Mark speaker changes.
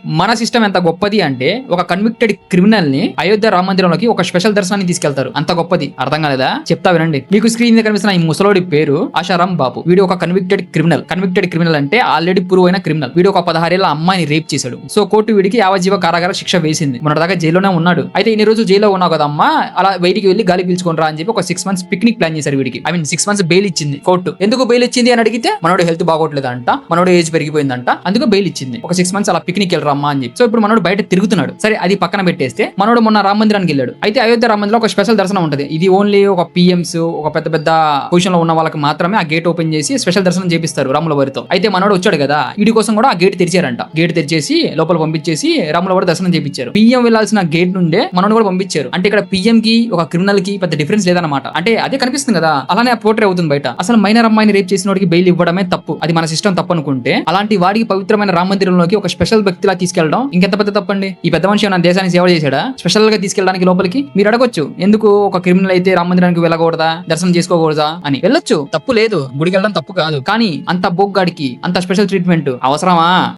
Speaker 1: మన సిస్టమ్ ఎంత గొప్పది అంటే ఒక కన్విక్టెడ్ క్రిమినల్ ని అయోధ్య రామ మందిరంలోకి ఒక స్పెషల్ దర్శనాన్ని తీసుకెళ్తారు. అంత గొప్పది. అర్థం కాలేదా? చెప్తా వినండి. మీకు స్క్రీన్ మీద కనిపిస్తున్న ఈ ముసలోడి పేరు ఆశారాం బాబు. వీడు ఒక కన్విక్టెడ్ క్రిమినల్. కన్విక్టెడ్ క్రిమినల్ అంటే ఆల్రెడీ ప్రూవ్ అయిన క్రిమినల్. వీడు ఒక 16 ఏళ్ల అమ్మాయిని రేప్ చేశాడు. సో కోర్టు వీడికి యావజ్జీవ కారాగార శిక్ష వేసింది. మొన్నటిదాకా జైల్లోనే ఉన్నాడు. అయితే ఇన్ని రోజు జైల్లో ఉన్నావు కదా అమ్మా, అలా బయటికి వెళ్ళి గాలి పీల్చుకోనరా అని చెప్పి ఒక 6 months పిక్నిక్ ప్లాన్ చేశారు వీడికి. 6 months బెయిల్ ఇచ్చింది కోర్టు. ఎందుకు బెయిల్ ఇచ్చింది అని అడిగితే మనోడు హెల్త్ బాగోట్లేదంట, మనోడు ఏజ్ పెరిగిపోయిందంట, అందుకు బెయిల్ ఇచ్చింది. ఒక 6 months అలా పిక్నిక్ వెళ్ళరమ్మా అని చెప్పి. సో ఇప్పుడు మనోడు బయట తిరుగుతున్నాడు. సరే అది పక్కన పెట్టేస్తే మనోడు మొన్న రామ మందిరానికి వెళ్ళాడు. అయితే అయోధ్య రామ మందిరంలో ఒక స్పెషల్ దర్శనం ఉంటుంది. ఇది ఓన్లీ ఒక PMs, ఒక పెద్ద పెద్ద పొజిషన్ లో ఉన్న వాళ్ళకి మాత్రమే ఆ గేట్ ఓపెన్ చేసి స్పెషల్ దర్శనం చేపిస్తారు రాముల వారితో. అయితే మనోడు వచ్చాడు కదా, వీడి కోసం కూడా ఆ గేట్ తెరిచారంట. గేట్ తెరిచేసి లోపల పంపించేసి రాముల వారి దర్శనం చేపించారు. PM వెళ్లాల్సిన గేట్ నుండే మనోడు కూడా పంపించారు. అంటే ఇక్కడ PM కి ఒక క్రిమినల్ కి పెద్ద డిఫరెన్స్ లేదన్నమాట. అంటే అదే కనిపిస్తుంది కదా, అలానే పోర్ట్రే అవుతుంది బయట. అసలు మైనర్ అమ్మాయిని రేప్ చేసిన వాడికి బెయిల్ ఇవ్వడమే తప్పు. అది మన సిస్టమ్ తప్పు అనుకుంటే, అలాంటి వాడికి పవిత్రమైన రామ మందిరంలోకి ఒక స్పెషల్ వ్యక్తిలా తీసుకెళ్లడం ఇంకెంత పెద్ద తప్పండి. ఈ పెద్ద మనిషి మన దేశానికి సేవ చేశాడా స్పెషల్ గా తీసుకెళ్ళడానికి లోపలికి? మీరు అడగొచ్చు, ఎందుకు ఒక క్రిమినల్ అయితే రామ మందిరానికి వెళ్ళకూడదా, దర్శనం చేసుకోకూడదా అని. వెళ్ళొచ్చు, తప్పు లేదు, గుడికి వెళ్ళడం తప్పు కాదు. కానీ అంత బోగ్గాడికి అంత స్పెషల్ ట్రీట్మెంట్ అవసరమా?